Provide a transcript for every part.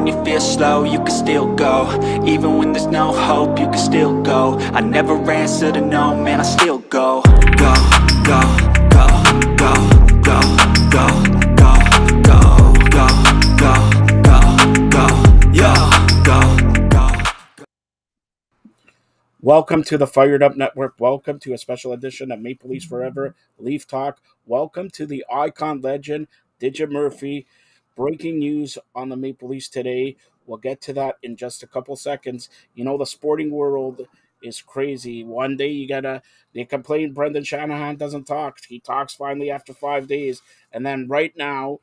when you feel slow, you can still go. Even when there's no hope, you can still go. I never answer to no, man, I still go. Go, go, go, go, go, go, go, go, go, go, go, go, yeah, go, go. Welcome to the Fired Up Network. Welcome to a special edition of Maple Leafs Forever Leaf Talk. Welcome to the icon legend, Digit Murphy. Breaking news on the Maple Leafs today. We'll get to that in just a couple seconds. You know, the sporting world is crazy. One day they complain Brendan Shanahan doesn't talk. He talks finally after 5 days. And then right now,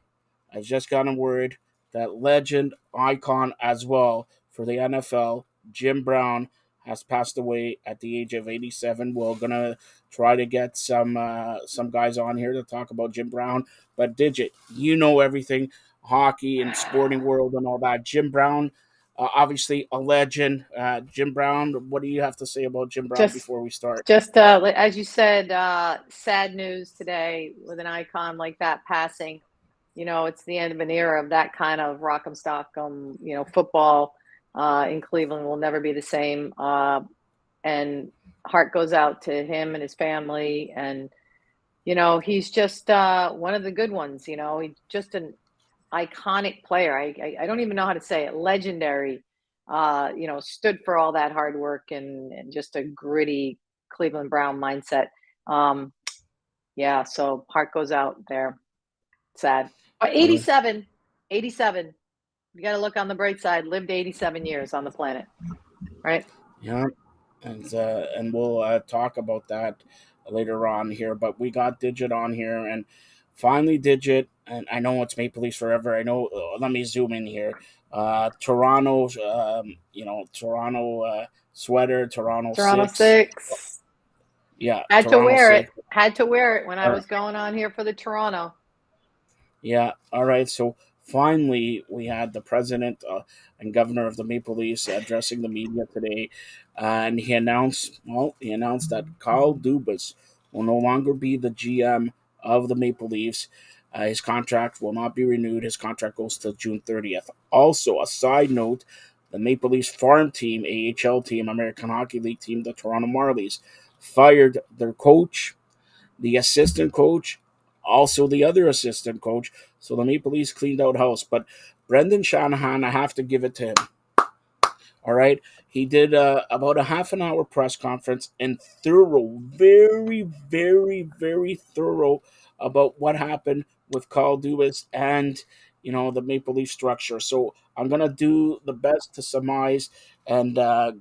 I've just gotten word that legend, icon as well for the NFL, Jim Brown, has passed away at the age of 87. We're gonna try to get some guys on here to talk about Jim Brown. But Digit, you know everything, hockey and sporting world and all that. Jim Brown, obviously a legend. Jim Brown, what do you have to say about Jim Brown Just, before we start? as you said, sad news today with an icon like that passing. You know, it's the end of an era of that kind of rock'em sock'em. You know, football in Cleveland will never be the same. And heart goes out to him and his family. And you know, he's just one of the good ones. You know, he's just an iconic player. I don't even know how to say it. Legendary. You know, stood for all that hard work and just a gritty Cleveland Brown mindset. Yeah, so heart goes out there. Sad. But 87, 87. You got to look on the bright side. Lived 87 years on the planet, right? Yeah, and we'll talk about that later on here. But we got Digit on here, and finally Digit. And I know it's Maple Leafs forever. I know. Let me zoom in here. Toronto, Toronto sweater, Toronto Toronto 6. 6. Yeah, Had Toronto to wear 6. it. Had to wear it when I was going on here for the Toronto. Yeah, all right. So finally, we had the president and governor of the Maple Leafs addressing the media today, and he announced that Kyle Dubas will no longer be the GM of the Maple Leafs. His contract will not be renewed. His contract goes till June 30th. Also, a side note, the Maple Leafs farm team, AHL team, American Hockey League team, the Toronto Marlies, fired their coach, the assistant coach, also the other assistant coach. So the Maple Leafs cleaned out house. But Brendan Shanahan, I have to give it to him. All right. He did about a half an hour press conference and very, very, very thorough about what happened with Carl Dubas and, the Maple Leaf structure. So I'm going to do the best to surmise and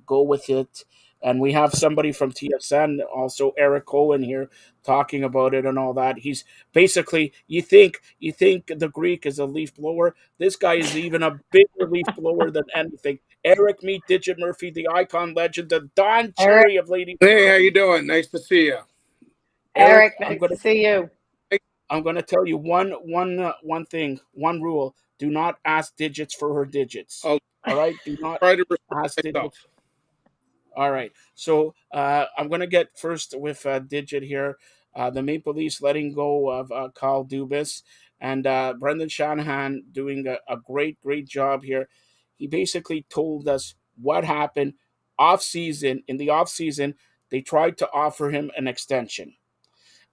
go with it. And we have somebody from TSN, also Eric Cohen here, talking about it and all that. He's basically, you think the Greek is a leaf blower. This guy is even a bigger leaf blower than anything. Eric, meet Digit Murphy, the icon legend, the Don Cherry of Lady. Hey, how you doing? Nice to see you. Eric, nice to see you. I'm going to tell you one thing, one rule. Do not ask Digits for her digits. I'll all right? Do not try to ask respect myself. Digits. All right. So I'm going to get first with Digit here. The Maple Leafs letting go of Kyle Dubas and Brendan Shanahan doing a great, great job here. He basically told us what happened in the off season. They tried to offer him an extension.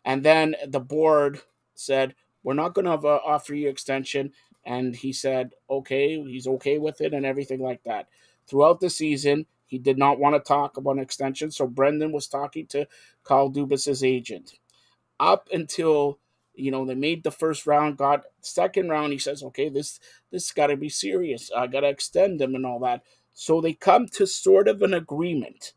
And then the board said, we're not going to offer you extension. And he said, okay, he's okay with it and everything like that. Throughout the season, he did not want to talk about an extension. So Brendan was talking to Kyle Dubas' agent. Up until, they made the first round, got second round, he says, okay, this got to be serious. I got to extend them and all that. So they come to sort of an agreement,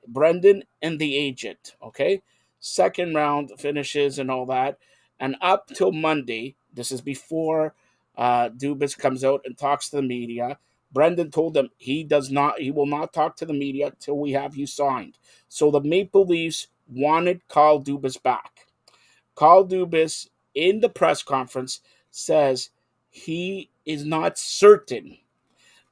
Brendan and the agent, okay? Second round finishes and all that. And up till Monday, this is before Dubas comes out and talks to the media. Brendan told them he will not talk to the media till we have you signed. So the Maple Leafs wanted Kyle Dubas back. Kyle Dubas, in the press conference, says he is not certain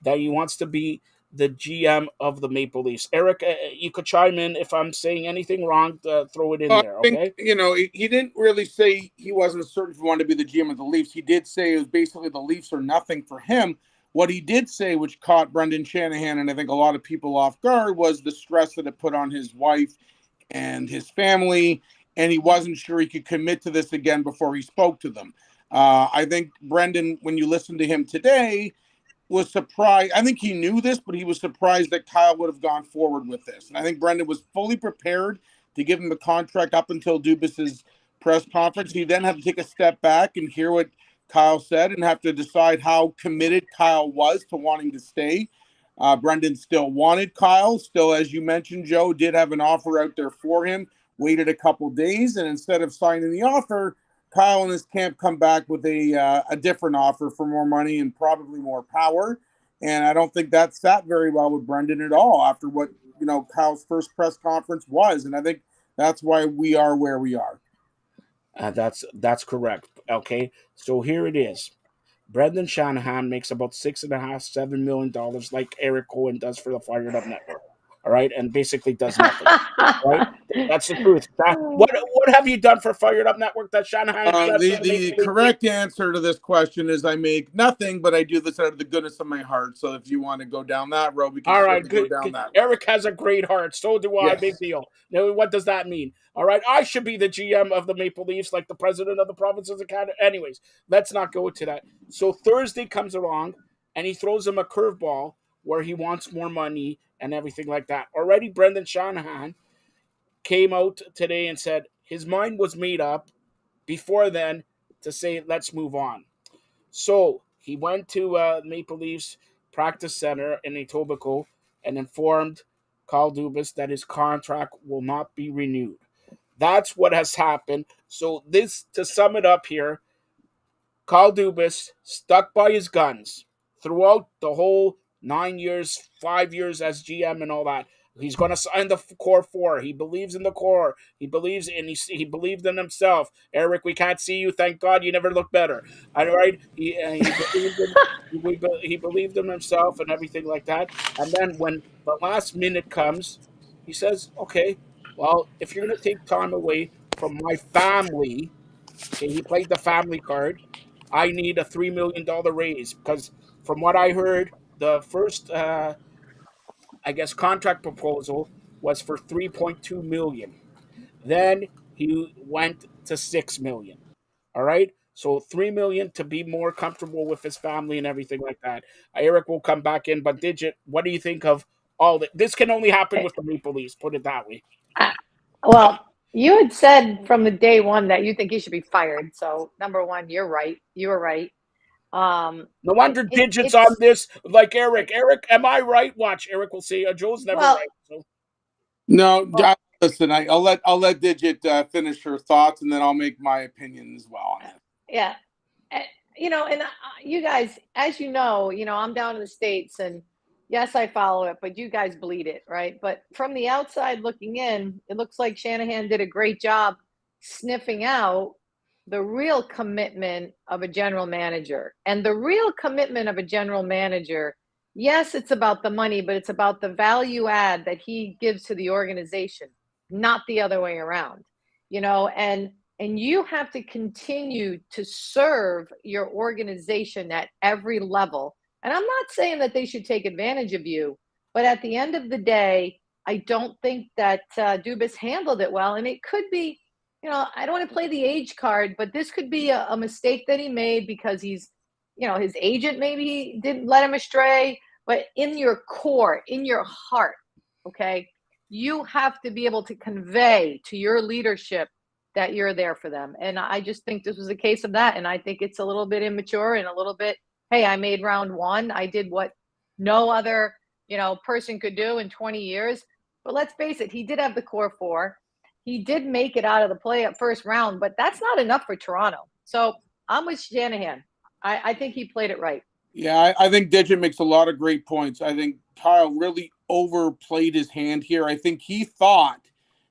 that he wants to be the GM of the Maple Leafs. Eric, you could chime in if I'm saying anything wrong. Throw it in there, okay? I think, he didn't really say he wasn't certain if he wanted to be the GM of the Leafs. He did say it was basically the Leafs are nothing for him. What he did say, which caught Brendan Shanahan and I think a lot of people off guard, was the stress that it put on his wife and his family, and he wasn't sure he could commit to this again before he spoke to them. I think Brendan, when you listen to him today, was surprised. I think he knew this, but he was surprised that Kyle would have gone forward with this. And I think Brendan was fully prepared to give him the contract up until Dubas's press conference. He then had to take a step back and hear what Kyle said and have to decide how committed Kyle was to wanting to stay. Brendan still wanted Kyle. Still, as you mentioned, Joe, did have an offer out there for him, waited a couple days, and instead of signing the offer, Kyle and his camp come back with a different offer for more money and probably more power. And I don't think that sat very well with Brendan at all after what, Kyle's first press conference was. And I think that's why we are where we are. That's correct. Okay. So here it is. Brendan Shanahan makes about $6.5–7 million like Eric Cohen does for the Fired Up Network. All right, and basically does nothing. Right? That's the truth. What have you done for Fired Up Network that Shanahan? The correct answer to this question is I make nothing, but I do this out of the goodness of my heart. So if you want to go down that road, we can go down that road. Eric has a great heart. So do I. Yes. Big deal. Now, what does that mean? All right, I should be the GM of the Maple Leafs, like the president of the provinces of Canada. Anyways, let's not go to that. So Thursday comes along, and he throws him a curveball where he wants more money and everything like that. Already, Brendan Shanahan came out today and said his mind was made up before then to say, let's move on. So he went to Maple Leafs practice center in Etobicoke and informed Kyle Dubas that his contract will not be renewed. That's what has happened. So this, to sum it up here, Kyle Dubas stuck by his guns throughout the whole 9 years, 5 years as GM and all that. He's going to sign the core four. He believes in the core. He believes in he believed in himself. Eric, we can't see you. Thank God you never look better. All right, he believed in himself and everything like that. And then when the last minute comes, he says, "Okay, well, if you're going to take time away from my family, okay," he played the family card. I need a $3 million raise because, from what I heard, the first, contract proposal was for $3.2 million. Then he went to $6 million. All right, so $3 million to be more comfortable with his family and everything like that. Eric will come back in, but Digit, what do you think of all that? This can only happen with the Maple Leafs. Put it that way. Well, you had said from the day one that you think he should be fired. So number one, you're right. You were right. No wonder Digits on this, like Eric. Eric, am I right? Watch, Eric will say Joe's never right. So. No, listen. I'll let Digit finish her thoughts, and then I'll make my opinion as well on it. Yeah, and you guys, as you know, I'm down in the States, and yes, I follow it, but you guys bleed it, right? But from the outside looking in, it looks like Shanahan did a great job sniffing out the real commitment of a general manager. And the real commitment of a general manager, yes, it's about the money, but it's about the value add that he gives to the organization, not the other way around, and you have to continue to serve your organization at every level. And I'm not saying that they should take advantage of you, but at the end of the day, I don't think that Dubas handled it well. And it could be, I don't want to play the age card, but this could be a mistake that he made because he's, his agent maybe didn't let him astray. But in your core, in your heart, okay, you have to be able to convey to your leadership that you're there for them. And I just think this was a case of that. And I think it's a little bit immature and a little bit, hey, I made round one. I did what no other, person could do in 20 years. But let's face it, he did have the core four. He did make it out of the first round, but that's not enough for Toronto. So I'm with Shanahan. I think he played it right. Yeah, I think Digit makes a lot of great points. I think Kyle really overplayed his hand here. I think he thought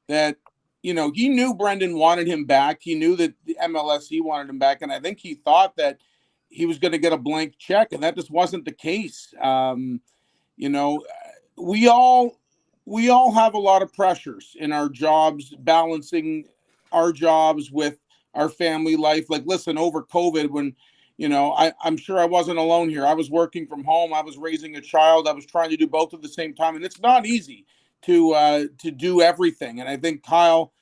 that, he knew Brendan wanted him back. He knew that the MLSE wanted him back. And I think he thought that he was going to get a blank check, and that just wasn't the case. We all have a lot of pressures in our jobs, balancing our jobs with our family life. Like, listen, over COVID, when, I'm sure I wasn't alone here. I was working from home. I was raising a child. I was trying to do both at the same time, and it's not easy to do everything. And I think Kyle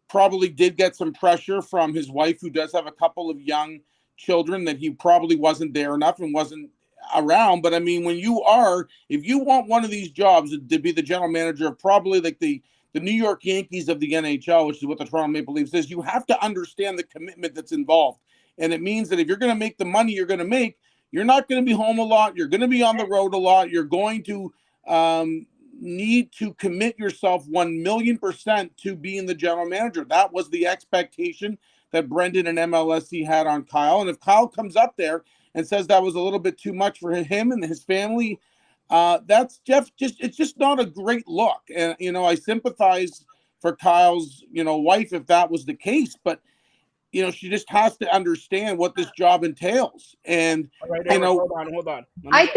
probably did get some pressure from his wife, who does have a couple of young children, that he probably wasn't there enough and wasn't around. But I mean, if you want one of these jobs to be the general manager of probably like the New York Yankees of the NHL, which is what the Toronto Maple Leafs is, you have to understand the commitment that's involved. And it means that if you're going to make the money you're going to make, you're not going to be home a lot. You're going to be on the road a lot. You're going to need to commit yourself 1,000,000% to being the general manager. That was the expectation that Brendan and MLSE had on Kyle. And if Kyle comes up there and says that was a little bit too much for him and his family, it's just not a great look. And, I sympathize for Kyle's, wife if that was the case, but she just has to understand what this job entails. And right, hold on. Let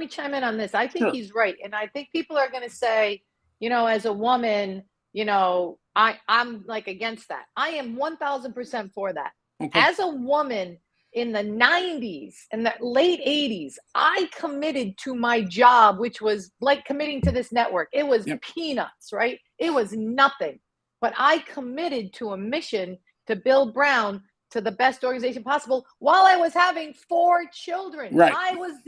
me chime in on this. I think he's right. And I think people are going to say, as a woman, I'm like against that. I am 1,000% for that. Okay. As a woman in the 90s and the late 80s, I committed to my job, which was like committing to this network. It was peanuts, right? It was nothing. But I committed to a mission to build Brown to the best organization possible while I was having 4 children. Right. I was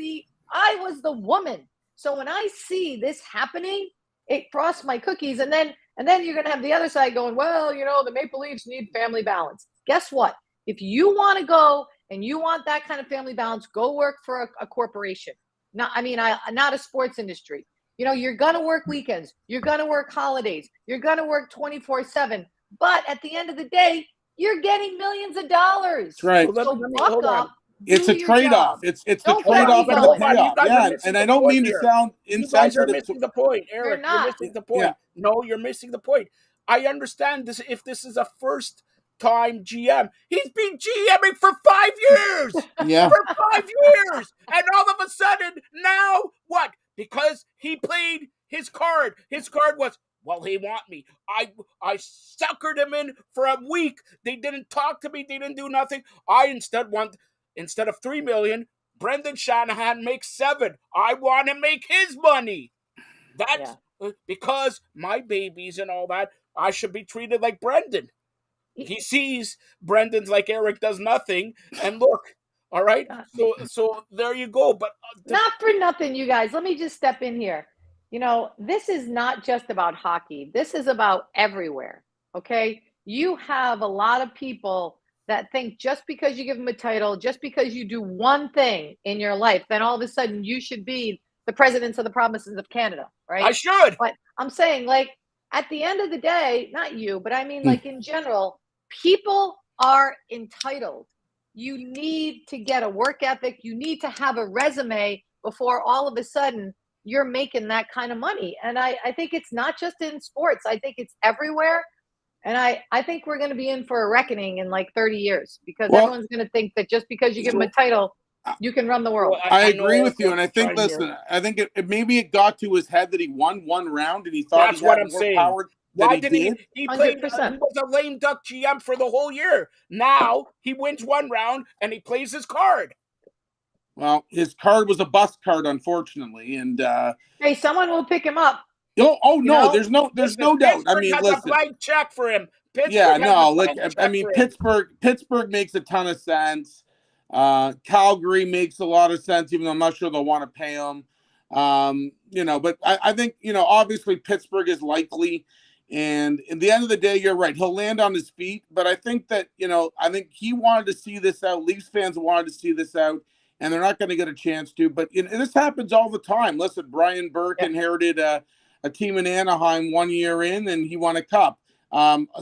the woman. So when I see this happening, it frosts my cookies. And then you're going to have the other side going, well, the Maple Leafs need family balance. Guess what? If you want to go and you want that kind of family balance, go work for a corporation. Not a sports industry. You're going to work weekends. You're going to work holidays. You're going to work 24/7. But at the end of the day, you're getting millions of dollars. That's right. So buck up. It's a trade-off. It's the trade-off and the payoff. Yeah, and I don't mean to sound insensitive. You guys are missing the point, Eric. You're missing the point. Yeah. No, you're missing the point. I understand this. If this is a first-time GM, he's been GMing for 5 years. Yeah, for 5 years, and all of a sudden now what? Because he played his card. His card was, well, he want me. I suckered him in for a week. They didn't talk to me. They didn't do nothing. I instead of $3 million, Brendan Shanahan makes $7 million. I want to make his money. That's because my babies and all that, I should be treated like Brendan. He sees Brendan's like Eric does nothing. And look, all right. So there you go. But not for nothing, you guys. Let me just step in here. This is not just about hockey. This is about everywhere. Okay. You have a lot of people that think just because you give them a title, just because you do one thing in your life, then all of a sudden you should be the presidents of the provinces of Canada. Right. I should. But I'm saying, like, at the end of the day, not you, but I mean, like in general, people are entitled. You need to get a work ethic. You need to have a resume before all of a sudden you're making that kind of money. And I think it's not just in sports. I think it's everywhere. And I think we're going to be in for a reckoning in like 30 years because everyone's going to think that just because you give them a title, you can run the world. I agree with you. And I think, I think maybe it got to his head that he won one round and he thought that's what I'm saying. Why didn't he played? He was a lame duck GM for the whole year. Now he wins one round and he plays his card. Well, his card was a bust card, unfortunately, and hey, someone will pick him up. No, there's no doubt. I mean, listen, a blank check for him. Pittsburgh makes a ton of sense. Calgary makes a lot of sense, even though I'm not sure they'll want to pay him. But I think obviously Pittsburgh is likely. And in the end of the day, you're right. He'll land on his feet. But I think that, I think he wanted to see this out. Leafs fans wanted to see this out. And they're not going to get a chance to. But this happens all the time. Listen, Brian Burke inherited a team in Anaheim 1 year in, and he won a cup.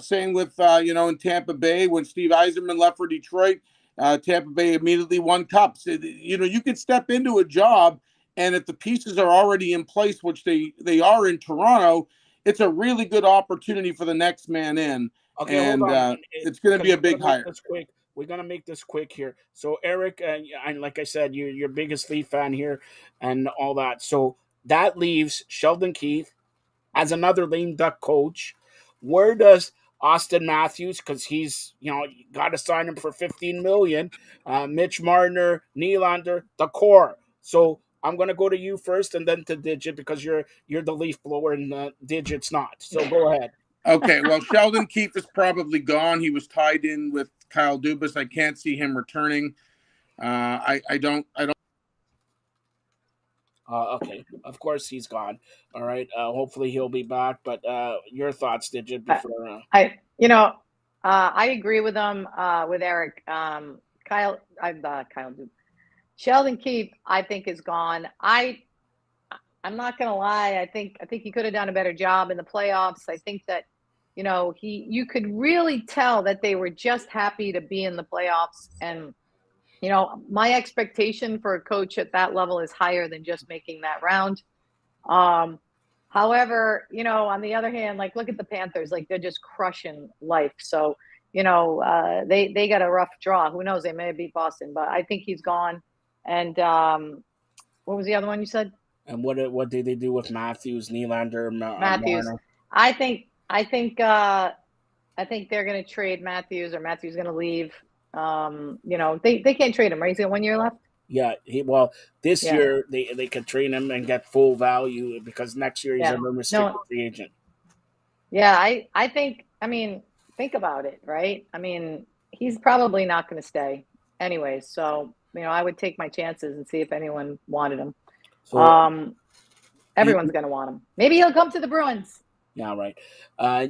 Same with, in Tampa Bay, when Steve Yzerman left for Detroit, Tampa Bay immediately won cups. You can step into a job, and if the pieces are already in place, which they are in Toronto, it's a really good opportunity for the next man in. Okay, and it's going to be a big hire. We're going to make this quick here. So, Eric, and like I said, you're your biggest Leaf fan here and all that. So, that leaves Sheldon Keefe as another lame duck coach. Where does Austin Matthews, because he's, you got to sign him for $15 million. Mitch Marner, Nylander, the core. So I'm gonna go to you first, and then to Digit, because you're the leaf blower and Digit's not. So go ahead. Okay, well, Sheldon Keefe is probably gone. He was tied in with Kyle Dubas. I can't see him returning. I don't. Okay, of course he's gone. All right. Hopefully he'll be back. But your thoughts, Digit, before? I agree with with Eric. Kyle Dubas. Sheldon Keefe, I think, is gone. I'm not gonna lie. I think he could have done a better job in the playoffs. I think that you could really tell that they were just happy to be in the playoffs. And my expectation for a coach at that level is higher than just making that round. However, on the other hand, like, look at the Panthers, like, they're just crushing life. So they got a rough draw. Who knows? They may beat Boston, but I think he's gone. And what was the other one you said? And what did they do with Matthews, Nylander, Matthews? Marner? I think they're going to trade Matthews, or Matthews going to leave. They can't trade him, right? He's got 1 year left. Yeah, this year they could trade him and get full value, because next year he's a restricted free agent. Yeah, I think. I mean, think about it, right? I mean, he's probably not going to stay anyways. So I would take my chances and see if anyone wanted him. So, everyone's going to want him. Maybe he'll come to the Bruins. Yeah, right.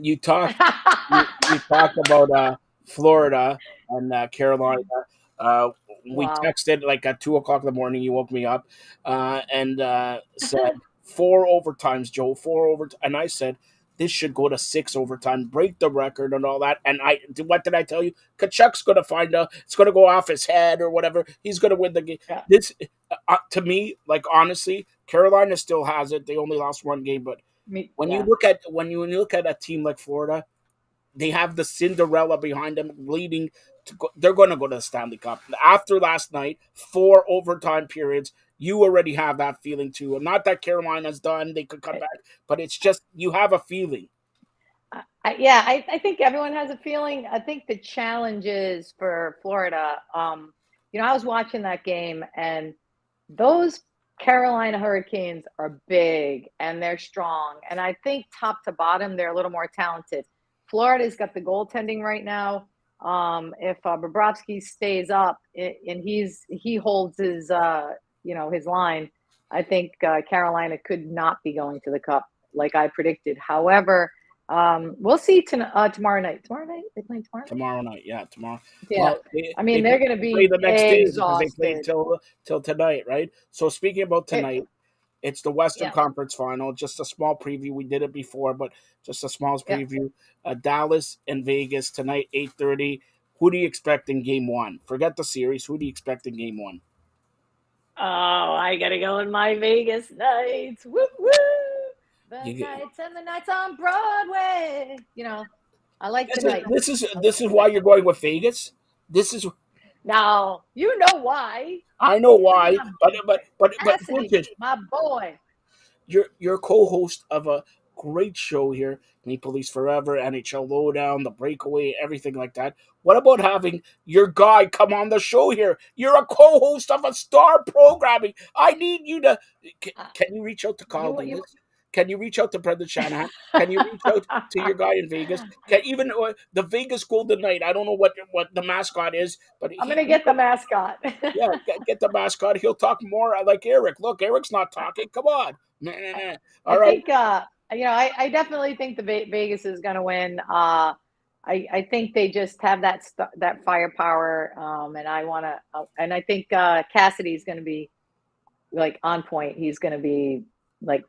You talked about Florida and Carolina. We texted like at 2:00 in the morning. You woke me up and said 4 overtimes, Joe. 4 overtime, and I said this should go to 6 overtime, break the record and all that. And what did I tell you? Kachuk's going to it's going to go off his head or whatever. He's going to win the game. Yeah. This, to me, like, honestly, Carolina still has it. They only lost 1 game, but when you look at a team like Florida, they have the Cinderella behind them, leading to they're going to go to the Stanley Cup. After last night, 4 overtime periods, you already have that feeling too. Not that Carolina's done; they could come back, but it's just you have a feeling. I think everyone has a feeling. I think the challenge is for Florida. I was watching that game, and those Carolina Hurricanes are big and they're strong. And I think top to bottom, they're a little more talented. Florida's got the goaltending right now. If Bobrovsky stays up and he holds his his line, I think Carolina could not be going to the Cup like I predicted. However, we'll see tomorrow night. Tomorrow night? They play tomorrow night? Tomorrow night, yeah, tomorrow. Yeah. Well, they're going to be the next exhausted. Day because they play till tonight, right? So speaking about tonight, it's the Western Conference Final. Just a small preview. We did it before, but just a small preview. Dallas and Vegas tonight, 8:30. Who do you expect in Game 1? Forget the series. Who do you expect in Game 1? Oh, I got to go in my Vegas nights. Woo, woo. Nights and the nights on Broadway. I like the night. This is why you're going with Vegas? This is... No, you know why. I know why, but my boy, you're co-host of a great show here, Maple Leafs Forever, NHL Lowdown, The Breakaway, everything like that. What about having your guy come on the show here? You're a co-host of a star programming. I need you to. Can you reach out to Kyle Davis? Can you reach out to Brendan Shanahan? Can you reach out to your guy in Vegas? Even the Vegas Golden Knight. I don't know what the mascot is, but I'm going to get the mascot. Yeah, get the mascot. He'll talk more like Eric. Look, Eric's not talking. Come on. All right. I definitely think the Vegas is going to win. I think they just have that firepower, and I think Cassidy's going to be like on point. He's going to be like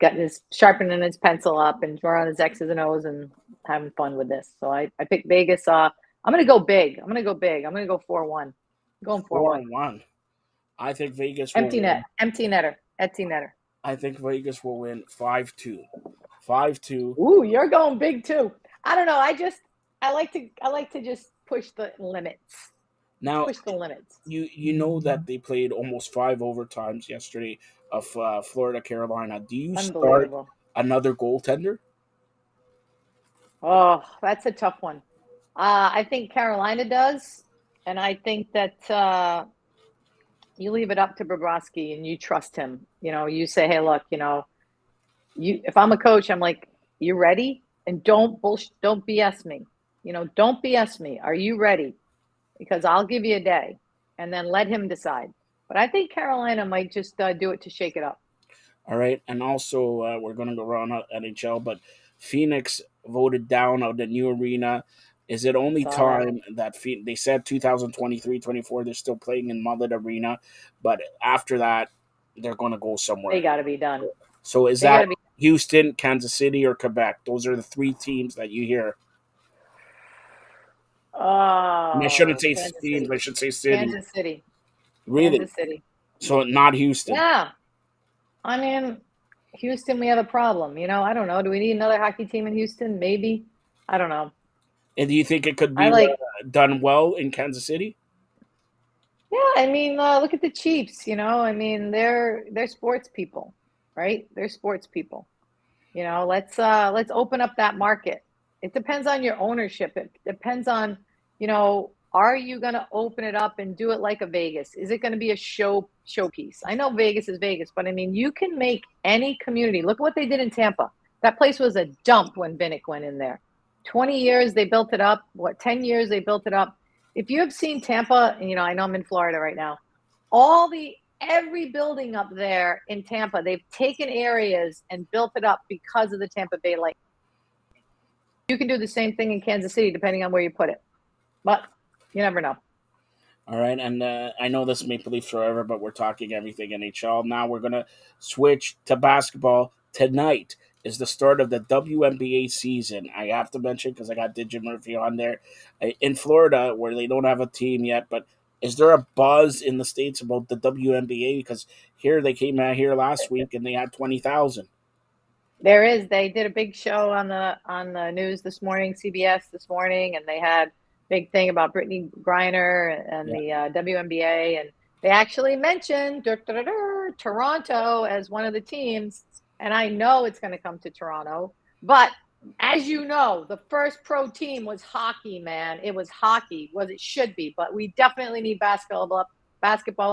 sharpening his pencil up and drawing his X's and O's and having fun with this. So I pick Vegas. I'm going to go big. I'm going to go 4-1. Going 4-1. I think Vegas will Empty netter. I think Vegas will win 5-2. 5-2. Ooh, you're going big too. I don't know. I like to just push the limits. Now, push the limits. You know that they played almost 5 overtimes yesterday of Florida Carolina. Do you start another goaltender? Oh, that's a tough one. I think Carolina does, and I think that you leave it up to Bobrovsky and you trust him. You say, hey, look, if I'm a coach, I'm like, you ready? And don't BS me. Don't BS me. Are you ready? Because I'll give you a day, and then let him decide. But I think Carolina might just do it to shake it up. All right, and also we're going to go around NHL, but Phoenix voted down of the new arena. Is it only Saw that. time that they said 2023-24 they're still playing in Mullet Arena, but after that they're going to go somewhere. They got to be done. So is that Houston, Kansas City, or Quebec? Those are the three teams that you hear. Oh, And I shouldn't say Kansas teams. City. I should say city. Kansas City. Really? Kansas City. So not Houston. Yeah. I mean, Houston, we have a problem. I don't know. Do we need another hockey team in Houston? Maybe. I don't know. And do you think it could be done well in Kansas City? Yeah, I mean, look at the Chiefs. I mean, they're sports people, right? They're sports people. Let's open up that market. It depends on your ownership. It depends on, are you going to open it up and do it like a Vegas? Is it going to be a showpiece? I know Vegas is Vegas, but I mean, you can make any community. Look at what they did in Tampa. That place was a dump when Vinnick went in there. 20 years they built it up. 10 years they built it up. If you have seen Tampa, and I know I'm in Florida right now, every building up there in Tampa, they've taken areas and built it up because of the Tampa Bay Lightning. You can do the same thing in Kansas City, depending on where you put it. But you never know. All right, and I know this Maple Leafs forever, but we're talking everything NHL. Now we're going to switch to basketball. Tonight is the start of the WNBA season. I have to mention, because I got Digit Murphy on there, in Florida, where they don't have a team yet, but is there a buzz in the States about the WNBA? Because here they came out here last week and they had 20,000. There is. They did a big show on the news this morning, CBS this morning, and they had a big thing about Brittany Griner and the WNBA, and they actually mentioned Toronto as one of the teams, and I know it's going to come to Toronto. But as you know, the first pro team was hockey, man. It was hockey, it should be, but we definitely need basketball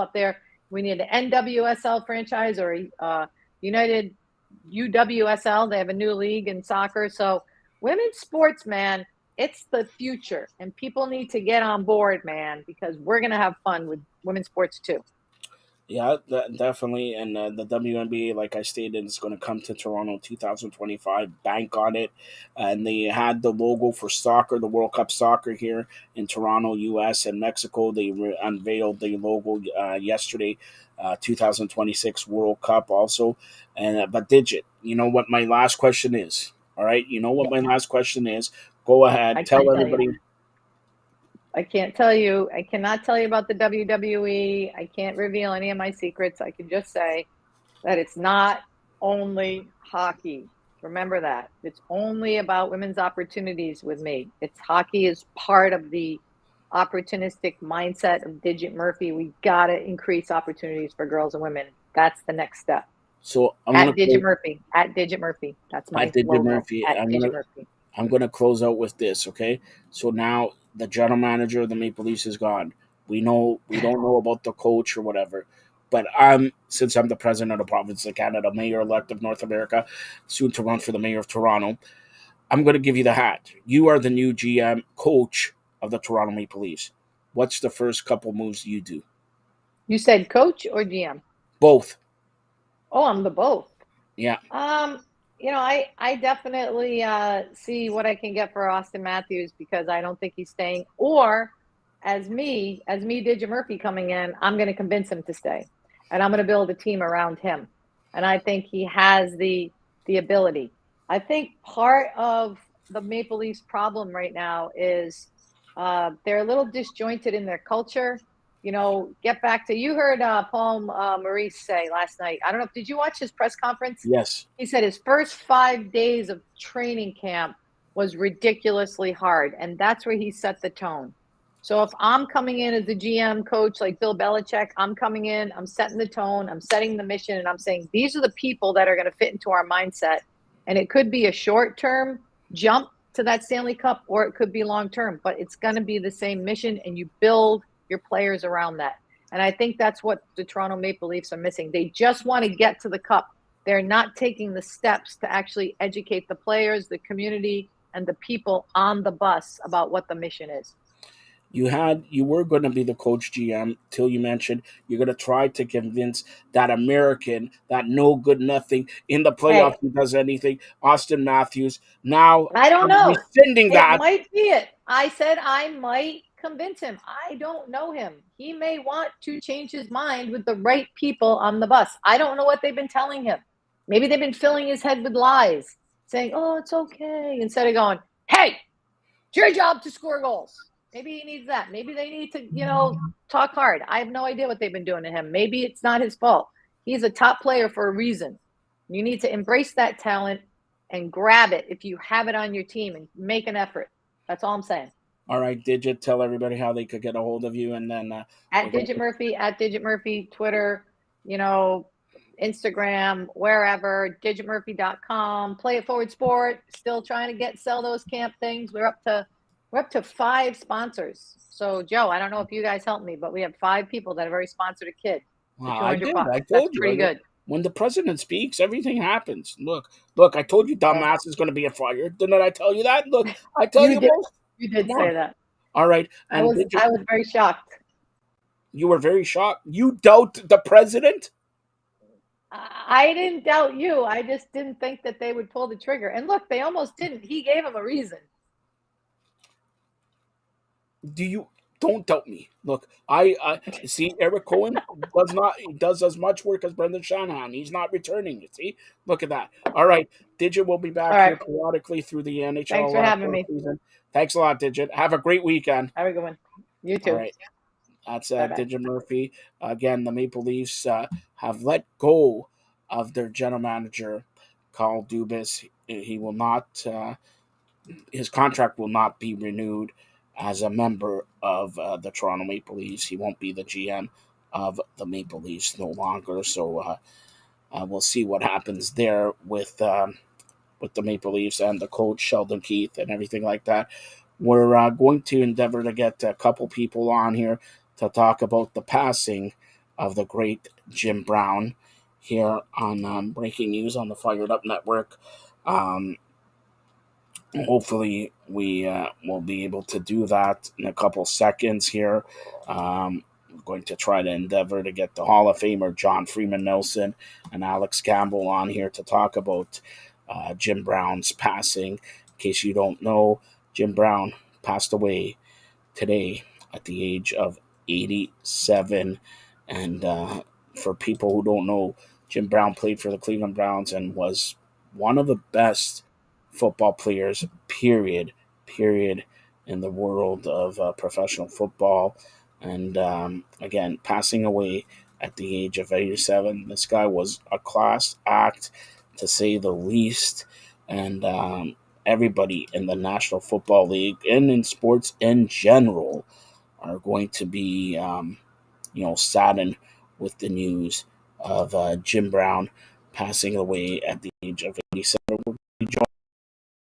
up there. We need an NWSL franchise or United UWSL. They have a new league in soccer. So women's sports, man, it's the future, and people need to get on board, man, because we're going to have fun with women's sports too. Yeah, definitely. And the WNBA, like I stated, is going to come to Toronto 2025. Bank on it. And they had the logo for soccer, the World Cup soccer here in Toronto, U.S. and Mexico. They unveiled the logo yesterday, 2026 World Cup also. And but Digit, you know what my last question is? All right, you know what my last question is? Go ahead, tell everybody. I can't tell you. I cannot tell you about the WWE. I can't reveal any of my secrets. I can just say that it's not only hockey. Remember that. It's only about women's opportunities with me. Hockey is part of the opportunistic mindset of Digit Murphy. We got to increase opportunities for girls and women. That's the next step. So at Digit Murphy. That's my Digit Murphy. Digit Murphy. I'm going to close out with this, okay? So now the general manager of the Maple Leafs is gone. We don't know about the coach or whatever. But since I'm the president of the province of Canada, mayor-elect of North America, soon to run for the mayor of Toronto, I'm going to give you the hat. You are the new GM coach of the Toronto Maple Leafs. What's the first couple moves you do? You said coach or GM? Both. Oh, I'm the both. Yeah. I definitely see what I can get for Austin Matthews, because I don't think he's staying. Or as me, Digit Murphy coming in, I'm going to convince him to stay, and I'm going to build a team around him. And I think he has the ability. I think part of the Maple Leafs problem right now is they're a little disjointed in their culture. Get back to, you heard Paul Maurice say last night. I don't know. Did you watch his press conference? Yes. He said his first 5 days of training camp was ridiculously hard. And that's where he set the tone. So if I'm coming in as the GM coach, like Bill Belichick, I'm coming in, I'm setting the tone, I'm setting the mission, and I'm saying, these are the people that are going to fit into our mindset. And it could be a short-term jump to that Stanley Cup, or it could be long term, but it's going to be the same mission, and you build your players around that. And I think that's what the Toronto Maple Leafs are missing. They just want to get to the cup. They're not taking the steps to actually educate the players, the community, and the people on the bus about what the mission is. You were going to be the coach GM till you mentioned you're going to try to convince that American, that no good nothing in the playoffs who does anything, Austin Matthews. Now I don't I'm know. rescinding that. It might be it. I said I might convince him. I don't know him. He may want to change his mind with the right people on the bus. I don't know what they've been telling him. Maybe they've been filling his head with lies, saying, "Oh, it's okay," instead of going, "Hey, it's your job to score goals." Maybe he needs that. Maybe they need to, talk hard. I have no idea what they've been doing to him. Maybe it's not his fault. He's a top player for a reason. You need to embrace that talent and grab it if you have it on your team and make an effort. That's all I'm saying. All right, Digit, tell everybody how they could get a hold of you, and then At Digit Murphy, Twitter, Instagram, wherever, digitmurphy.com, Play It Forward Sport, still trying to sell those camp things. We're up to 5 sponsors. So Joe, I don't know if you guys help me, but we have 5 people that have already sponsored a kid for I $200. did. I told That's you. pretty good. When the president speaks, everything happens. Look, I told you dumbass is going to be fired. Didn't I tell you that? Look, I tell you most. You did Come say on. that. All right. I And was very shocked. you were very shocked. You doubt the president? I didn't doubt you. I just didn't think that they would pull the trigger. And look, they almost didn't. He gave him a reason. Don't doubt me. Look, I see Eric Cohen does as much work as Brendan Shanahan. He's not returning. You see, look at that. All right, Digit will be back here periodically through the NHL. Thanks for having me. Season. Thanks a lot, Digit. Have a great weekend. Have a good one. You too. All right, that's Digit Murphy again. The Maple Leafs have let go of their general manager, Carl Dubas. He will not. His contract will not be renewed as a member of the Toronto Maple Leafs. He won't be the GM of the Maple Leafs no longer. So we'll see what happens there with the Maple Leafs and the coach Sheldon Keefe and everything like that. We're going to endeavor to get a couple people on here to talk about the passing of the great Jim Brown here on Breaking News on the Fired Up Network. Hopefully, we will be able to do that in a couple seconds here. I'm going to try to endeavor to get the Hall of Famer John Freeman Nelson and Alex Campbell on here to talk about Jim Brown's passing. In case you don't know, Jim Brown passed away today at the age of 87. And for people who don't know, Jim Brown played for the Cleveland Browns and was one of the best football players, period, in the world of professional football. And again, passing away at the age of 87. This guy was a class act, to say the least. And everybody in the National Football League and in sports in general are going to be, saddened with the news of Jim Brown passing away at the age of 87. We'll be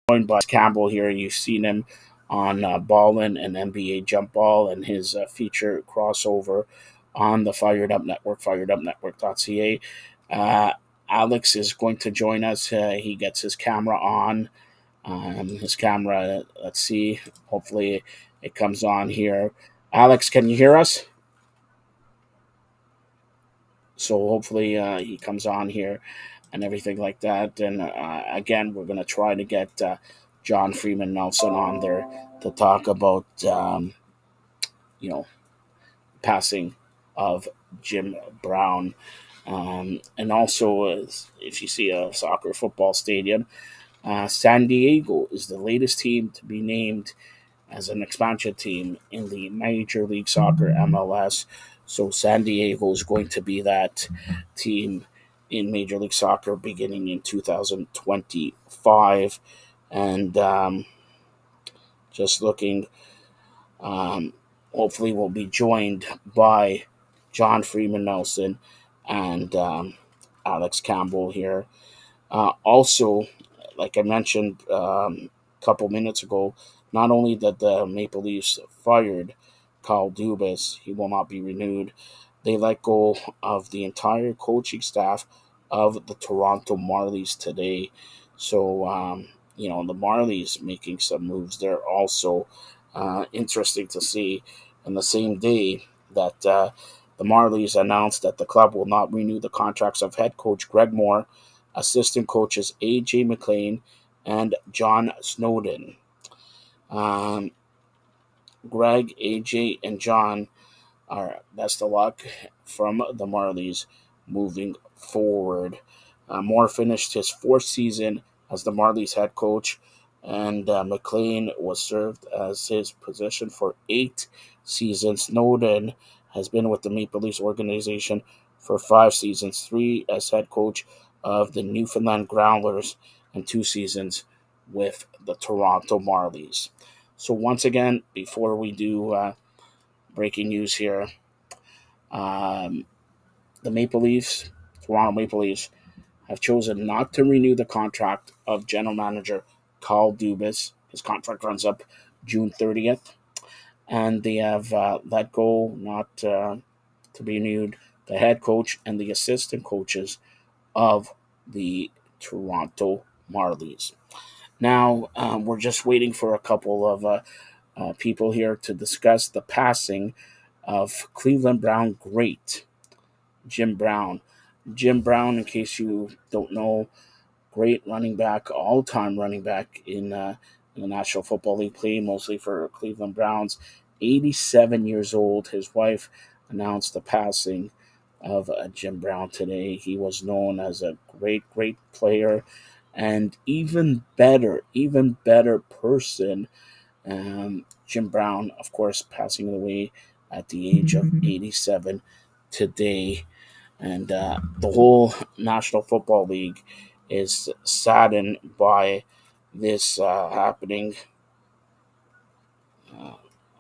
joined by Campbell here. You've seen him on Ballin' and NBA Jump Ball and his feature crossover on the Fired Up Network, firedupnetwork.ca. Alex is going to join us. He gets his camera on. Let's see. Hopefully it comes on here. Alex, can you hear us? So hopefully he comes on here and everything like that. And again, we're going to try to get John Freeman Nelson on there to talk about, passing of Jim Brown. And also, if you see a soccer football stadium, San Diego is the latest team to be named as an expansion team in the Major League Soccer MLS. So San Diego is going to be that team in Major League Soccer beginning in 2025. And just looking, hopefully we'll be joined by John Freeman Nelson and Alex Campbell here. Also, like I mentioned, couple minutes ago, not only that the Maple Leafs fired Kyle Dubas, he will not be renewed, they let go of the entire coaching staff of the Toronto Marlies today. So, the Marlies making some moves there also. Interesting to see. On the same day that the Marlies announced that the club will not renew the contracts of head coach Greg Moore, assistant coaches A.J. McLean, and John Snowden. Um, Greg, A.J., and John are best of luck from the Marlies moving forward. Moore finished his fourth season as the Marlies head coach, and McLean was served as his position for 8 seasons. Snowden has been with the Maple Leafs organization for 5 seasons, 3 as head coach of the Newfoundland Growlers, and 2 seasons with the Toronto Marlies. So once again, before we do breaking news here, the Toronto Maple Leafs, have chosen not to renew the contract of general manager Kyle Dubas. His contract runs up June 30th. And they have let go, not to be renewed, the head coach and the assistant coaches of the Toronto Marlies. Now, we're just waiting for a couple of people here to discuss the passing of Cleveland Brown great Jim Brown. Jim Brown, in case you don't know, great running back, all-time running back in the National Football League, playing mostly for Cleveland Browns. 87 years old. His wife announced the passing of Jim Brown today. He was known as a great, great player, and even better person. Jim Brown, of course, passing away at the age of 87 today. And the whole National Football League is saddened by this happening.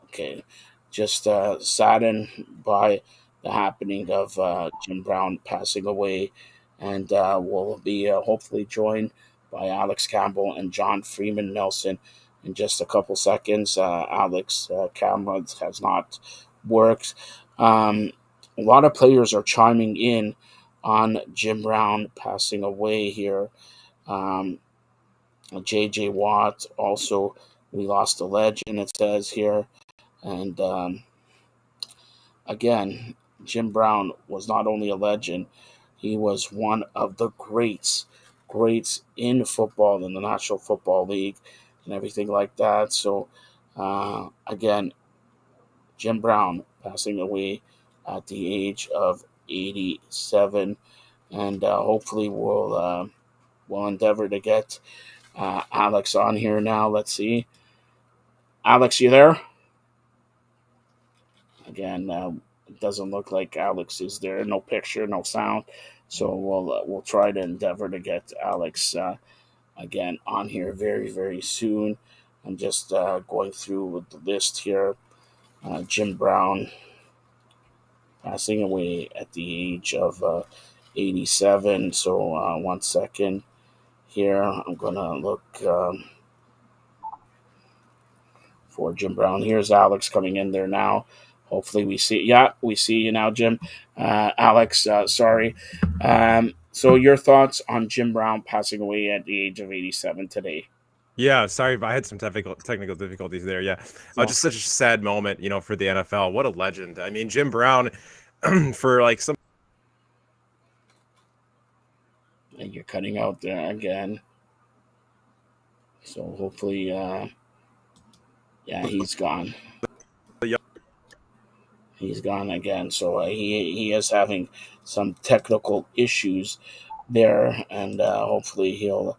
Okay, just saddened by the happening of Jim Brown passing away, and we'll be hopefully joined by Alex Campbell and John Freeman Nelson in just a couple seconds. Alex camera has not worked. A lot of players are chiming in on Jim Brown passing away here. J.J. Watt also, we lost a legend, it says here. And again, Jim Brown was not only a legend, he was one of the greats in football, in the National Football League, and everything like that. So, again, Jim Brown passing away at the age of 87, and hopefully we'll endeavor to get Alex on here now. Let's see, Alex, you there? Again, it doesn't look like Alex is there. No picture, no sound. So we'll try to endeavor to get Alex again on here very, very soon. I'm just going through with the list here. Jim Brown passing away at the age of 87. So 1 second here. I'm going to look for Jim Brown. Here's Alex coming in there now. Hopefully we see. Yeah, we see you now, Jim. Alex, sorry. So your thoughts on Jim Brown passing away at the age of 87 today? Yeah, sorry, I had some technical difficulties there. Yeah, just such a sad moment, for the NFL. What a legend! I mean, Jim Brown, for like some. And you're cutting out there again. So hopefully, yeah, he's gone. He's gone again. So he is having some technical issues there, and hopefully he'll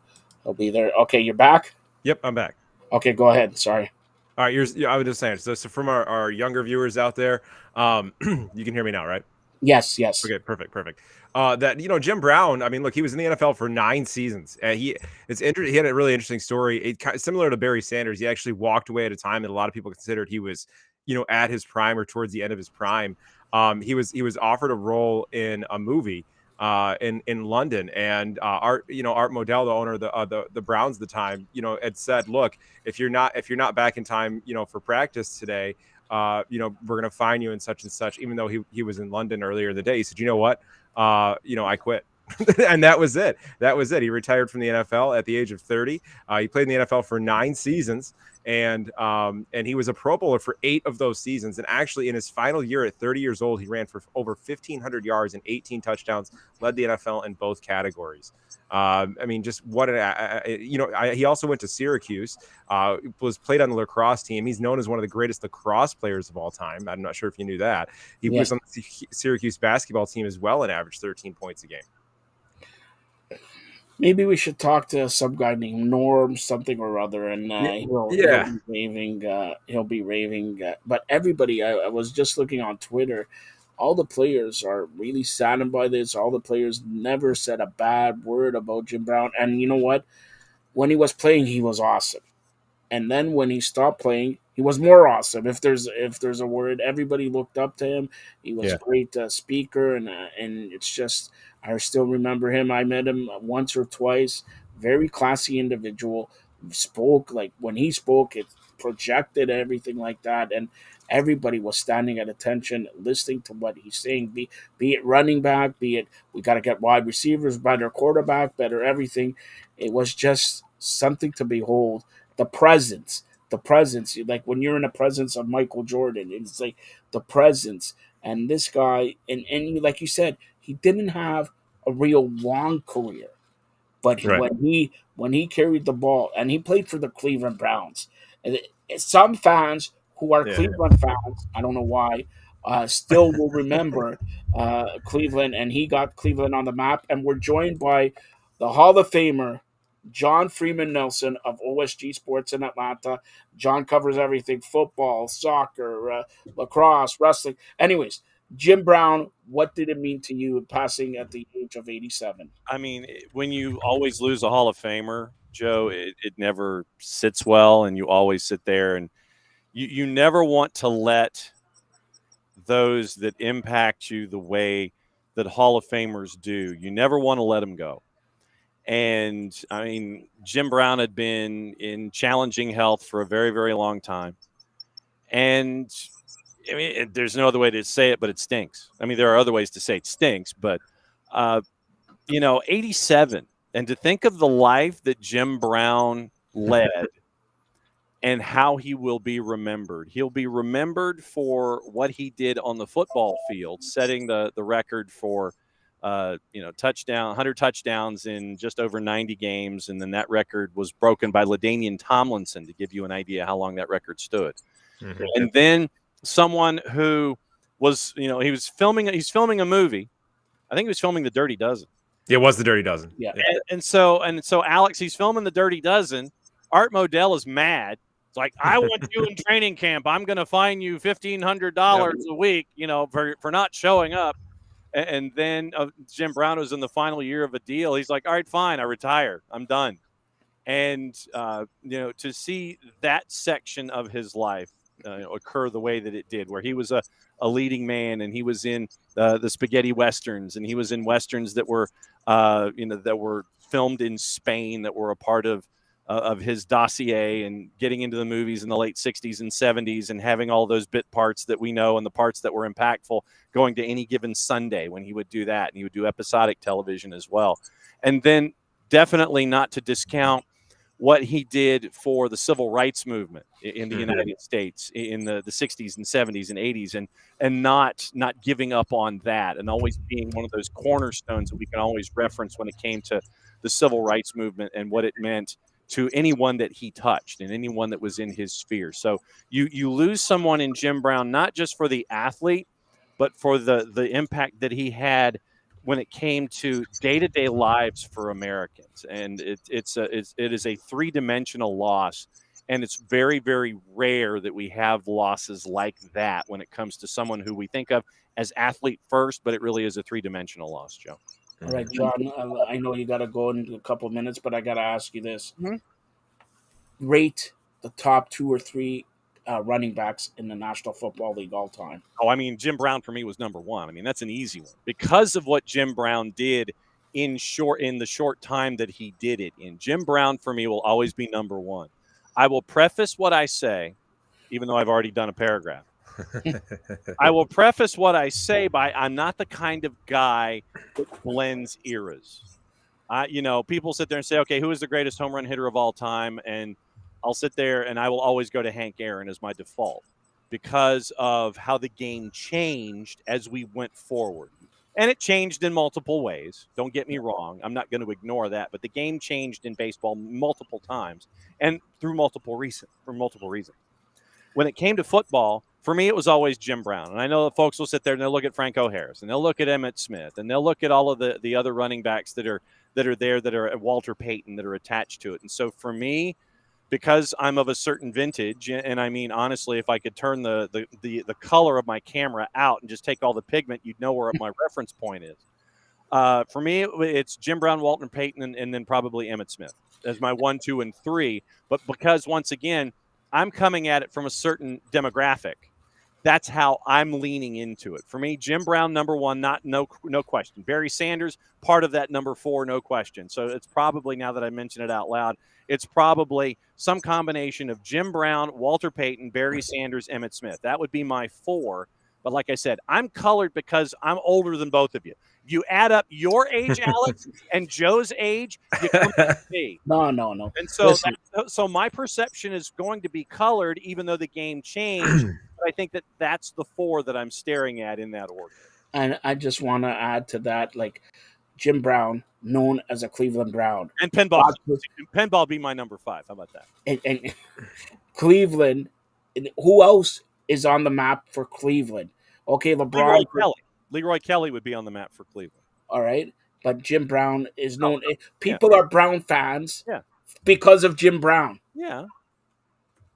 be there. Okay, you're back? Yep, I'm back. Okay, go ahead. Sorry. All right, I was just saying. So from our younger viewers out there, you can hear me now, right? Yes. Okay, perfect. That Jim Brown. I mean, look, he was in the NFL for 9 seasons. He had a really interesting story. Similar to Barry Sanders, he actually walked away at a time that a lot of people considered he was, at his prime or towards the end of his prime. He was offered a role in a movie in London, and Art Modell, the owner of the Browns at the time, had said, look, if you're not back in time, for practice today, we're going to fine you and such, even though he was in London earlier in the day. He said, you know what, I quit. And that was it. He retired from the NFL at the age of 30. He played in the NFL for 9 seasons, and he was a Pro Bowler for 8 of those seasons. And actually, in his final year at 30 years old, he ran for over 1,500 yards and 18 touchdowns, led the NFL in both categories. Just what he also went to Syracuse, was played on the lacrosse team. He's known as one of the greatest lacrosse players of all time. I'm not sure if you knew that. He was on the Syracuse basketball team as well and averaged 13 points a game. Maybe we should talk to some guy named Norm something or other, and he'll be raving. But everybody, I was just looking on Twitter. All the players are really saddened by this. All the players never said a bad word about Jim Brown. And you know what? When he was playing, he was awesome. And then when he stopped playing, he was more awesome. If there's a word, everybody looked up to him. He was a great speaker, and it's just, I still remember him. I met him once or twice. Very classy individual. Spoke like when he spoke, it projected everything like that, and everybody was standing at attention, listening to what he's saying. Be it running back, be it we got to get wide receivers, better quarterback, better everything. It was just something to behold. The presence, like when you're in the presence of Michael Jordan, it's like the presence. And this guy, and like you said, he didn't have a real long career, but when he carried the ball, and he played for the Cleveland Browns, and some fans who are Cleveland fans, I don't know why, still will remember Cleveland, and he got Cleveland on the map. And we're joined by the Hall of Famer John Freeman Nelson of OSG Sports in Atlanta. John covers everything: football, soccer, lacrosse, wrestling. Anyways, Jim Brown, what did it mean to you passing at the age of 87? I mean, when you always lose a Hall of Famer, Joe, it never sits well, and you always sit there, and you never want to let those that impact you the way that Hall of Famers do. You never want to let them go. And I mean, Jim Brown had been in challenging health for a very, very long time. And I mean, there's no other way to say it, but it stinks. I mean, there are other ways to say it stinks, but, 87. And to think of the life that Jim Brown led and how he will be remembered. He'll be remembered for what he did on the football field, setting the record for 100 touchdowns in just over 90 games. And then that record was broken by LaDainian Tomlinson, to give you an idea how long that record stood. Mm-hmm. And then someone who was, he's filming a movie. I think he was filming The Dirty Dozen. It was The Dirty Dozen. Yeah. And so Alex, he's filming The Dirty Dozen. Art Modell is mad. It's like, I want you in training camp. I'm going to fine you $1,500 a week, for not showing up. And then Jim Brown was in the final year of a deal. He's like, all right, fine, I retire. I'm done. And, to see that section of his life occur the way that it did, where he was a leading man, and he was in the spaghetti westerns, and he was in westerns that were, that were filmed in Spain, that were a part of his dossier, and getting into the movies in the late 60s and 70s, and having all those bit parts that we know and the parts that were impactful, going to Any Given Sunday when he would do that. And he would do episodic television as well. And then definitely not to discount what he did for the civil rights movement in the United States in the 60s and 70s and 80s, and not giving up on that, and always being one of those cornerstones that we can always reference when it came to the civil rights movement and what it meant to anyone that he touched and anyone that was in his sphere. So you lose someone in Jim Brown, not just for the athlete, but for the impact that he had when it came to day-to-day lives for Americans. And it is a three-dimensional loss. And it's very, very rare that we have losses like that when it comes to someone who we think of as athlete first, but it really is a three-dimensional loss, Joe. All right, John, I know you got to go in a couple of minutes, but I got to ask you this. Mm-hmm. Rate the top 2 or 3 running backs in the National Football League all time. Oh, I mean, Jim Brown for me was number one. I mean, that's an easy one because of what Jim Brown did in the short time that he did it in. Jim Brown for me will always be number one. I will preface what I say, even though I've already done a paragraph. I will preface what I say by I'm not the kind of guy that blends eras. People sit there and say, okay, who is the greatest home run hitter of all time? And I'll sit there and I will always go to Hank Aaron as my default because of how the game changed as we went forward. And it changed in multiple ways. Don't get me wrong. I'm not going to ignore that. But the game changed in baseball multiple times and for multiple reasons. When it came to football, for me, it was always Jim Brown. And I know that folks will sit there and they'll look at Franco Harris and they'll look at Emmitt Smith and they'll look at all of the other running backs that are at Walter Payton that are attached to it. And so for me, because I'm of a certain vintage, and I mean, honestly, if I could turn the color of my camera out and just take all the pigment, you'd know where my reference point is. For me, it's Jim Brown, Walter Payton, and then probably Emmitt Smith as my 1, 2, and 3. But because, once again, I'm coming at it from a certain demographic, that's how I'm leaning into it. For me, Jim Brown, number one, no question. Barry Sanders, part of that number 4, no question. So it's probably, now that I mention it out loud, it's probably some combination of Jim Brown, Walter Payton, Barry Sanders, Emmitt Smith. That would be my 4. But like I said, I'm colored because I'm older than both of you. You add up your age, Alex, and Joe's age, you come to me. No. And so my perception is going to be colored, even though the game changed. But I think that's the 4 that I'm staring at in that order. And I just want to add to that, like Jim Brown, known as a Cleveland Brown. And pinball be my number 5. How about that? And Cleveland, who else is on the map for Cleveland? Okay, LeBron. Leroy Kelly would be on the map for Cleveland. All right. But Jim Brown is known. People are Brown fans because of Jim Brown. Yeah.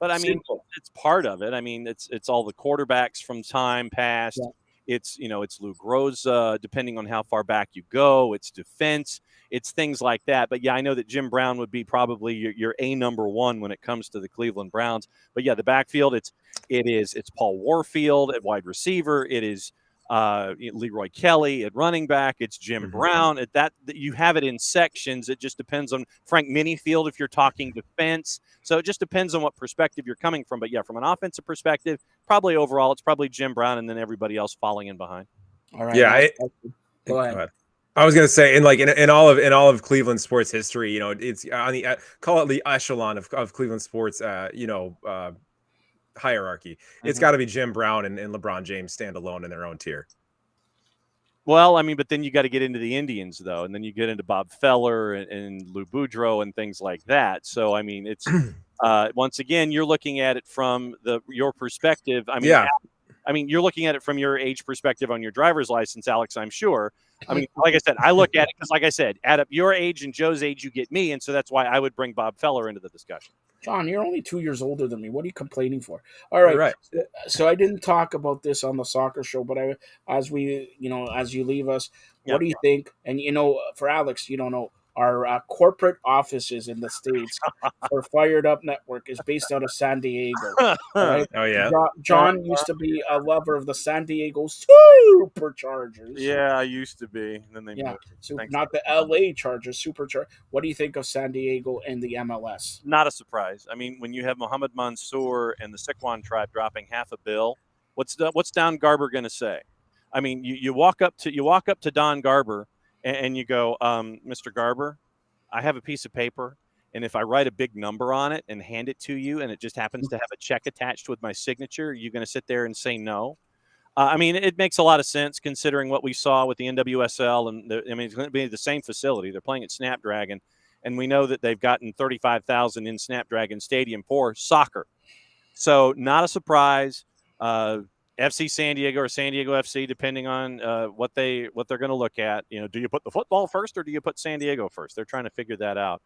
But I mean, it's part of it. I mean, it's all the quarterbacks from time past. Yeah. It's Lou Groza, depending on how far back you go. It's defense. It's things like that. But yeah, I know that Jim Brown would be probably your A number 1 when it comes to the Cleveland Browns. But yeah, the backfield, it's Paul Warfield at wide receiver. It is Leroy Kelly at running back. It's Jim Brown. That you have it in sections. It just depends on Frank Minifield if you're talking defense. So it just depends on what perspective you're coming from. But yeah, from an offensive perspective, probably overall, it's probably Jim Brown and then everybody else falling in behind. All right. Yeah. Go ahead. I was going to say, in all of Cleveland sports history, it's on the call it the echelon of Cleveland sports, hierarchy. It's got to be Jim Brown and LeBron James stand alone in their own tier. Well, I mean, but then you got to get into the Indians, though, and then you get into Bob Feller and Lou Boudreau and things like that. So, I mean, it's once again, you're looking at it from your perspective. I mean, I mean, you're looking at it from your age perspective on your driver's license, Alex, I'm sure. I mean, like I said, I look at it because, like I said, add up your age and Joe's age, you get me. And so that's why I would bring Bob Feller into the discussion. John, you're only 2 years older than me. What are you complaining for? All right. So I didn't talk about this on the soccer show, but as you leave us, what do you think? And, for Alex, you don't know, our corporate offices in the States for Fired Up Network is based out of San Diego. Right? Oh, yeah. John used to be a lover of the San Diego Superchargers. Yeah, I used to be. And then they moved. So not the LA Chargers, Superchargers. What do you think of San Diego and the MLS? Not a surprise. I mean, when you have Mohammed Mansour and the Siquan tribe dropping $500 million, what's Don Garber going to say? I mean, you walk up to Don Garber and you go, Mr. Garber, I have a piece of paper, and if I write a big number on it and hand it to you, and it just happens to have a check attached with my signature, are you going to sit there and say no? I mean, it makes a lot of sense considering what we saw with the NWSL, and it's going to be the same facility. They're playing at Snapdragon, and we know that they've gotten 35,000 in Snapdragon Stadium for soccer. So not a surprise. FC San Diego or San Diego FC, depending on what they're going to look at. Do you put the football first or do you put San Diego first? They're trying to figure that out.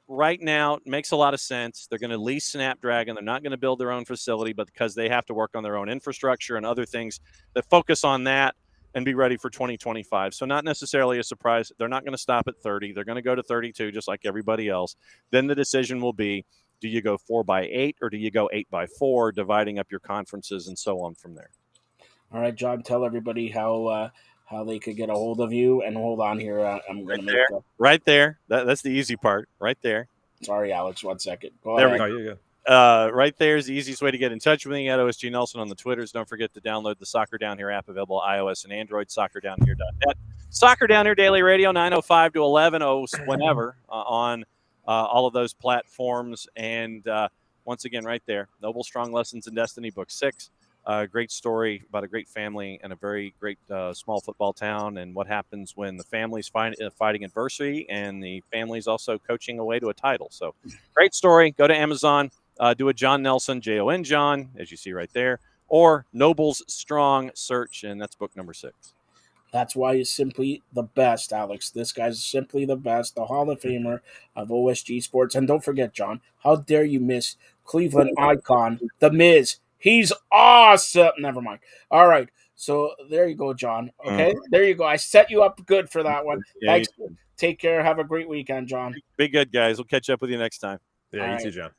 Right now, it makes a lot of sense. They're going to lease Snapdragon. They're not going to build their own facility, but because they have to work on their own infrastructure and other things that focus on that and be ready for 2025. So not necessarily a surprise. They're not going to stop at 30. They're going to go to 32 just like everybody else. Then the decision will be, Do you go 4x8 or do you go 8x4, dividing up your conferences and so on from there? All right, John, tell everybody how they could get a hold of you. And hold on here, I'm going to make right there. That's the easy part, right there. Sorry, Alex, 1 second. Go There ahead. we go. You go. Right there is the easiest way to get in touch with me at OSG Nelson on the Twitters. Don't forget to download the Soccer Down Here app, available iOS and Android, soccerdownhere.net. Soccer Down Here Daily Radio, 9:05 to 11:00, whenever, on all of those platforms. And once again, right there, Noble Strong Lessons in Destiny, Book 6. Great story about a great family and a very great small football town, and what happens when the family's fighting adversity and the family's also coaching away to a title. So great story. Go to Amazon, do a John Nelson, Jon John, as you see right there, or Noble's Strong search, and that's book number 6. That's why he's simply the best, Alex. This guy's simply the best, the Hall of Famer of OSG Sports. And don't forget, John, how dare you miss Cleveland icon, The Miz. He's awesome. Never mind. All right. So there you go, John. Okay. There you go. I set you up good for that one. Yeah, thanks. Take care. Have a great weekend, John. Be good, guys. We'll catch up with you next time. Yeah, you too, John.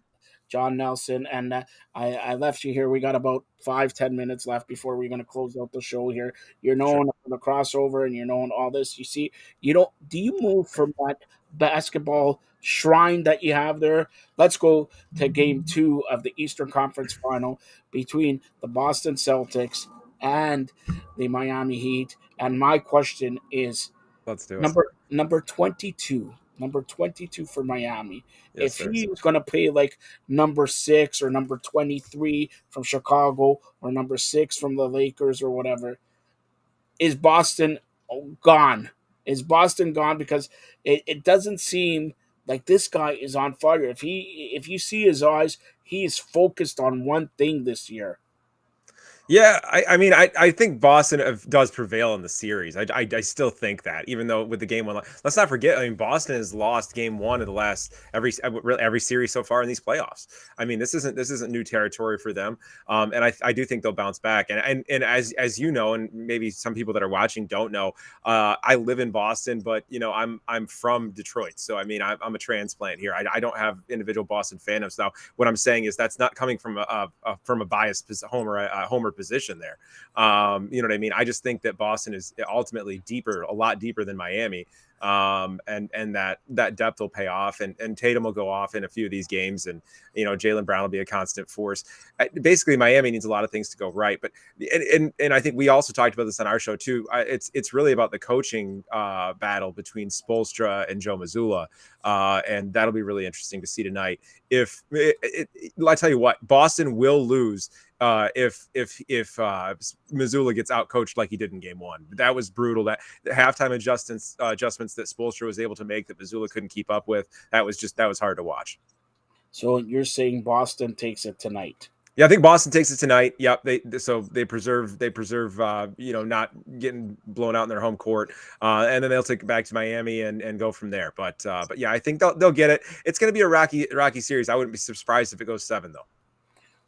John Nelson. And I left you here. We got about 5-10 minutes left before we're going to close out the show here. You're known for the crossover and you're known all this. You see, do you move from that basketball shrine that you have there? Let's go to game 2 of the Eastern Conference Final between the Boston Celtics and the Miami Heat. And my question is, let's do number 22. Number 22 for Miami. Yes, if he was going to play like number 6 or number 23 from Chicago or number 6 from the Lakers or whatever, is Boston gone? Is Boston gone? Because it doesn't seem like this guy is on fire. If you see his eyes, he is focused on one thing this year. Yeah, I think Boston does prevail in the series. I still think that, even though with the game 1, let's not forget. I mean, Boston has lost game 1 of the last every series so far in these playoffs. I mean, this isn't new territory for them. And I do think they'll bounce back. And as you know, and maybe some people that are watching don't know, I live in Boston, but I'm from Detroit. So I mean, I'm a transplant here. I don't have individual Boston fandoms. Now, what I'm saying is that's not coming from a biased homer position there. You know what I mean? I just think that Boston is ultimately a lot deeper than Miami. And that depth will pay off, and Tatum will go off in a few of these games, and Jaylen Brown will be a constant force. Basically, Miami needs a lot of things to go right, but and I think we also talked about this on our show too. It's really about the coaching battle between Spoelstra and Joe Mazzulla, and that'll be really interesting to see tonight. I tell you what, Boston will lose if Mazzulla gets out coached like he did in game 1. That was brutal. That the halftime adjustments that Spoelstra was able to make that Mazzulla couldn't keep up with, that was hard to watch. So you're saying Boston takes it tonight? Yeah, I think Boston takes it tonight. Yep. They preserve not getting blown out in their home court, and then they'll take it back to Miami and go from there. But yeah, I think they'll get it. It's going to be a rocky series. I wouldn't be surprised if it goes 7 though.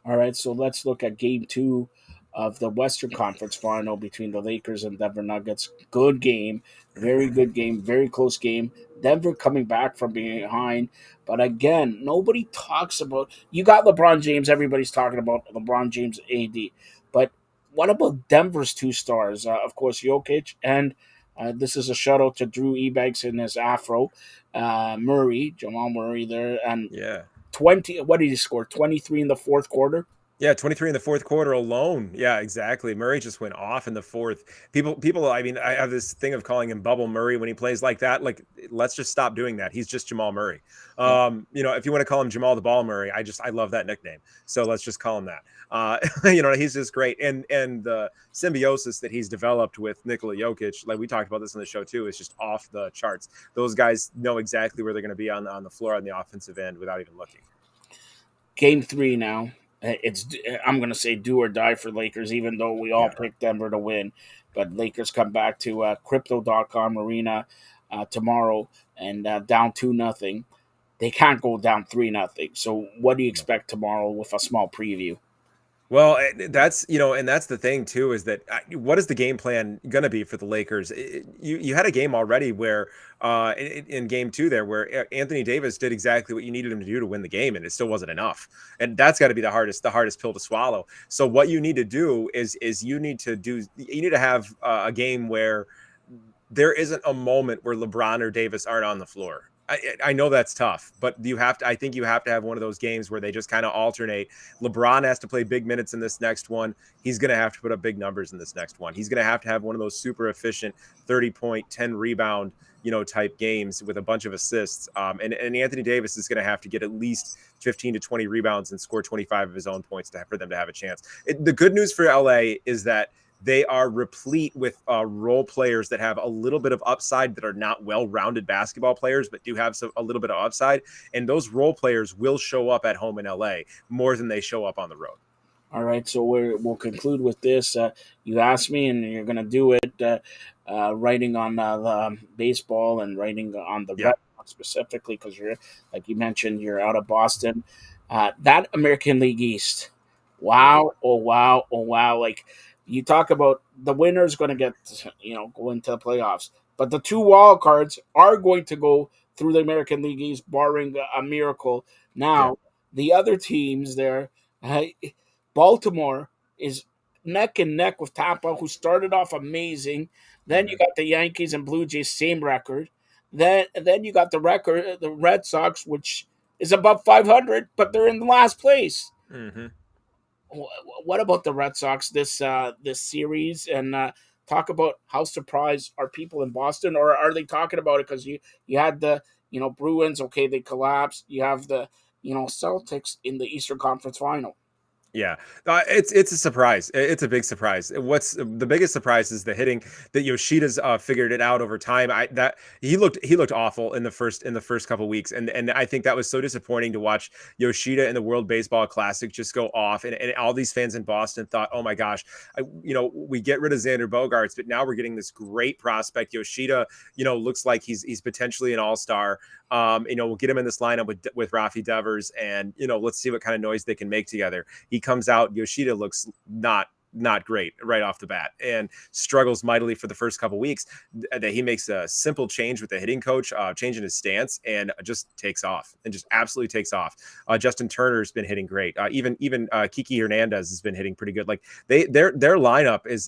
All right, so let's look at game 2 of the Western Conference Final between the Lakers and Denver Nuggets. Good game, very good game, very close game. Denver coming back from behind. But again, nobody talks about – you got LeBron James. Everybody's talking about LeBron James AD. But what about Denver's 2 stars? Of course, Jokic, and this is a shout-out to Drew Ebanks in his afro. Jamal Murray there. And yeah. 20. What did he score? 23 in the fourth quarter? Yeah, 23 in the fourth quarter alone. Yeah, exactly. Murray just went off in the fourth. People, I mean, I have this thing of calling him Bubble Murray when he plays like that. Like, let's just stop doing that. He's just Jamal Murray. If you want to call him Jamal the Ball Murray, I love that nickname. So let's just call him that. He's just great. And the symbiosis that he's developed with Nikola Jokic, like we talked about this on the show too, is just off the charts. Those guys know exactly where they're going to be on the floor on the offensive end without even looking. Game 3 now. I'm going to say do or die for Lakers, even though we all picked Denver to win. But Lakers come back to Crypto.com Arena tomorrow and down 2-0. They can't go down 3-0. So what do you expect tomorrow with a small preview? Well, that's and that's the thing too, is that what is the game plan going to be for the Lakers? You had a game already where in game 2 there where Anthony Davis did exactly what you needed him to do to win the game, and it still wasn't enough. And that's got to be the hardest pill to swallow. So what you need to do is you need to have a game where there isn't a moment where LeBron or Davis aren't on the floor. I know that's tough, but I think you have to have one of those games where they just kind of alternate. LeBron has to play big minutes in this next one. He's going to have to put up big numbers in this next one. He's going to have one of those super efficient 30-point, 10 rebound, type games with a bunch of assists. And Anthony Davis is going to have to get at least 15 to 20 rebounds and score 25 of his own points for them to have a chance. The good news for LA is that they are replete with role players that have a little bit of upside, that are not well-rounded basketball players, but do have a little bit of upside. And those role players will show up at home in LA more than they show up on the road. All right, so we'll conclude with this. You asked me, and you're going to do it, writing on the baseball and writing on the Red Sox specifically, because like you mentioned, you're out of Boston. That American League East, wow, oh wow, oh wow! Like, you talk about the winner's going to get, go into the playoffs, but the 2 wild cards are going to go through the American League East, barring a miracle. Now, the other teams there, Baltimore is neck and neck with Tampa, who started off amazing. Then you got the Yankees and Blue Jays, same record. Then you got the Red Sox, which is above 500, but they're in the last place. Mm-hmm. What about the Red Sox this series? And talk about how surprised are people in Boston, or are they talking about it because you had the Bruins? Okay, they collapsed. You have the Celtics in the Eastern Conference Final. Yeah, it's a surprise. It's a big surprise. What's the biggest surprise is the hitting that Yoshida's figured it out over time. That he looked awful in the first couple weeks, and I think that was so disappointing to watch Yoshida in the World Baseball Classic just go off, and all these fans in Boston thought, oh my gosh, we get rid of Xander Bogaerts, but now we're getting this great prospect. Yoshida, looks like he's potentially an all-star. We'll get him in this lineup with Rafi Devers, and let's see what kind of noise they can make together. He comes out, Yoshida looks not great right off the bat and struggles mightily for the first couple weeks. That he makes a simple change with the hitting coach, changing his stance, and just takes off, and just absolutely takes off. Justin Turner's been hitting great. Even Kiki Hernandez has been hitting pretty good. Like their lineup is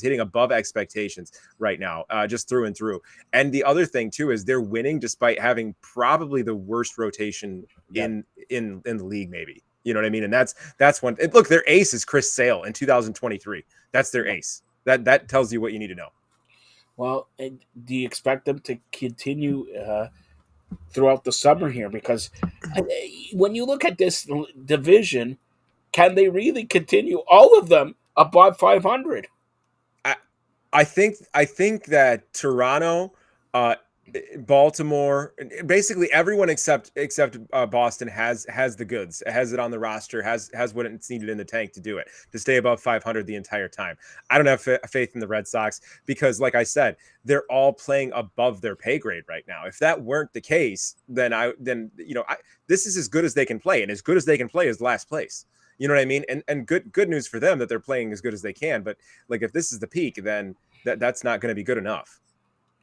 hitting above expectations right now, just through and through. And the other thing too is they're winning despite having probably the worst rotation in the league, maybe. You know what I mean? And that's one. Look, their ace is Chris Sale in 2023. That's their ace. That tells you what you need to know. Well, do you expect them to continue throughout the summer here? Because when you look at this division, can they really continue all of them above 500? I think that Toronto, Baltimore, basically everyone except Boston has the goods, has it on the roster, has what it's needed in the tank to do it, to stay above 500 the entire time. I don't have faith in the Red Sox because, like I said, they're all playing above their pay grade right now. If that weren't the case, then this is as good as they can play, and as good as they can play is last place. You know what I mean? And good news for them that they're playing as good as they can. But like, if this is the peak, then that's not going to be good enough.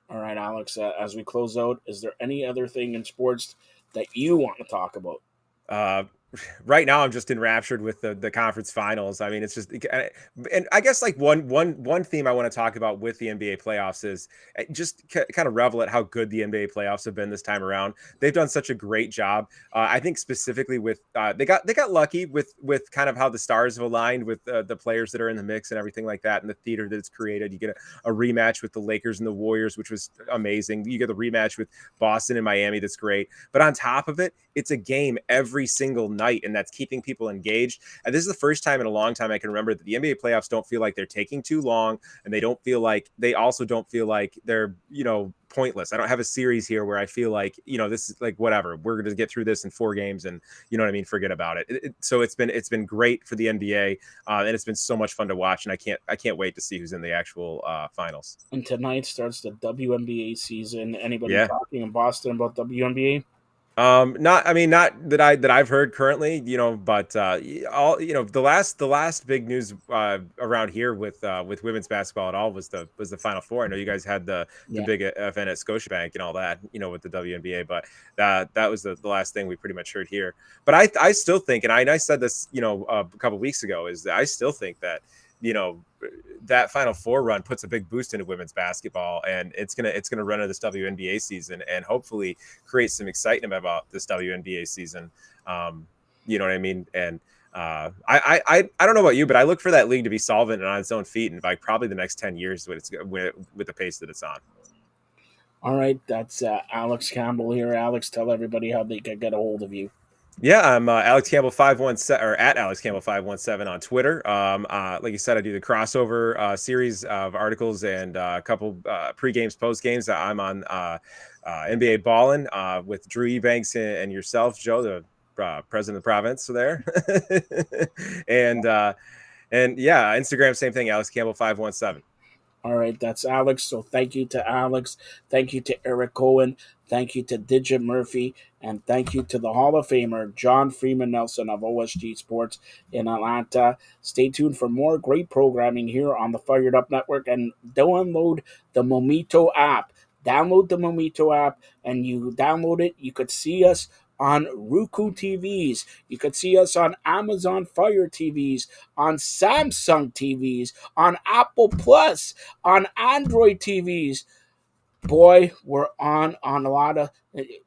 All right, Alex, as we close out, is there any other thing in sports that you want to talk about? Right now, I'm just enraptured with the conference finals. I mean, it's just, and I guess like one theme I want to talk about with the NBA playoffs is just kind of revel at how good the NBA playoffs have been this time around. They've done such a great job. I think specifically with they got lucky with kind of how the stars have aligned with the players that are in the mix and everything like that, and the theater that it's created. You get a rematch with the Lakers and the Warriors, which was amazing. You get the rematch with Boston and Miami, that's great. But on top of it, it's a game every single night, and that's keeping people engaged. And this is the first time in a long time I can remember that the NBA playoffs don't feel like they're taking too long, and they also don't feel like they're pointless. I don't have a series here where I feel like this is like whatever, we're going to get through this in 4 games and forget about it. So it's been great for the NBA, and it's been so much fun to watch, and I can't wait to see who's in the actual finals. And tonight starts the WNBA season. Anybody talking in Boston about WNBA? Not, I mean, not that I've heard currently, but all, the last big news around here with women's basketball at all was the Final Four. I know you guys had the Yeah. big event at Scotiabank and all that, with the WNBA, but that was the last thing we pretty much heard here. But I still think, and I said this, a couple weeks ago, is that I still think that, that Final Four run puts a big boost into women's basketball, and it's gonna run into this WNBA season, and hopefully create some excitement about this WNBA season. You know what I mean? And I don't know about you, but I look for that league to be solvent and on its own feet, and by probably the next 10 years with the pace that it's on. All right, that's Alex Campbell here. Alex, tell everybody how they can get a hold of you. Yeah, I'm Alex Campbell 517 or at Alex Campbell 517 on Twitter. Like you said, I do the crossover series of articles and a couple pre-games, post-games. I'm on NBA Ballin' with Drew Ebanks and yourself, Joe, the president of the province there. and yeah, Instagram, same thing, Alex Campbell 517. All right, that's Alex. So thank you to Alex. Thank you to Eric Cohen. Thank you to Digit Murphy. And thank you to the Hall of Famer, John Freeman Nelson of OSG Sports in Atlanta. Stay tuned for more great programming here on the Fired Up Network. And download the Mometu app. Download the Mometu app, and you download it. You could see us on Roku TVs. You could see us on Amazon Fire TVs, on Samsung TVs, on Apple Plus, on Android TVs. Boy, we're on a lot of.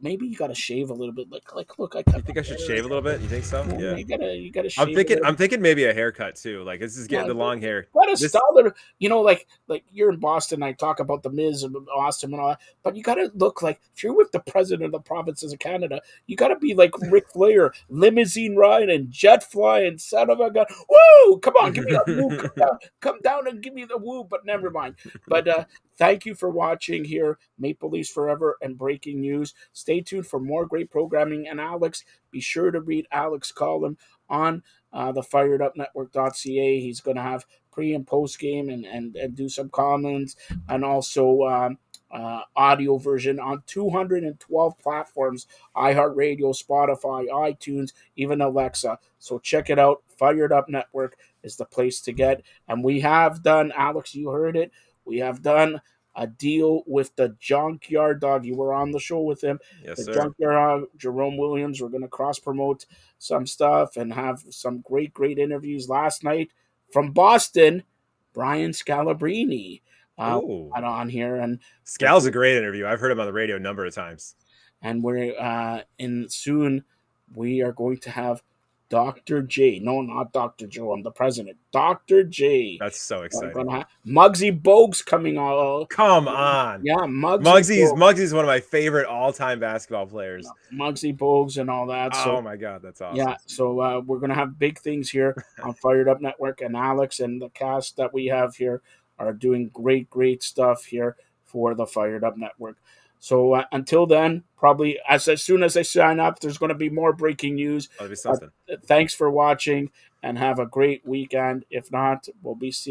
Maybe you got to shave a little bit. Like, look, I You think I should shave a little bit? You think so? Yeah. You gotta shave. I'm thinking maybe a haircut too. Like, this is getting the long hair. Got a style that, like you're in Boston. I talk about the Miz of Austin and all that, but you gotta look like, if you're with the president of the provinces of Canada, you gotta be like Ric Flair, limousine riding, jet flying, son of a gun. Woo! Come on, give me that woo. Come down and give me the woo. But never mind. But thank you for watching here, Maple Leafs Forever and Breaking News. Stay tuned for more great programming. And Alex, be sure to read Alex' column on the firedupnetwork.ca. He's going to have pre and post game and do some comments, and also audio version on 212 platforms: Iheartradio, Spotify, iTunes, even Alexa. So check it out. Fired Up Network is the place to get. And we have done, Alex, you heard it, we have done a deal with the Junkyard Dog. You were on the show with him. Yes, the sir. Junkyard Dog, Jerome Williams. We're going to cross-promote some stuff and have some great interviews. Last night from Boston, Brian Scalabrine got on here. And Scal's a great interview. I've heard him on the radio a number of times. And we're soon we are going to have Dr. J. No, not Dr. Joe. I'm the president. Dr. J. That's so exciting. Muggsy Bogues coming on. Come on. Yeah, Muggsy's one of my favorite all-time basketball players. Muggsy Bogues and all that. So, oh my God, that's awesome. Yeah, so we're gonna have big things here on Fired Up Network, and Alex and the cast that we have here are doing great stuff here for the Fired Up Network. So until then, probably as soon as I sign up, there's going to be more breaking news. That'll be something. Thanks for watching, and have a great weekend. If not, we'll be seeing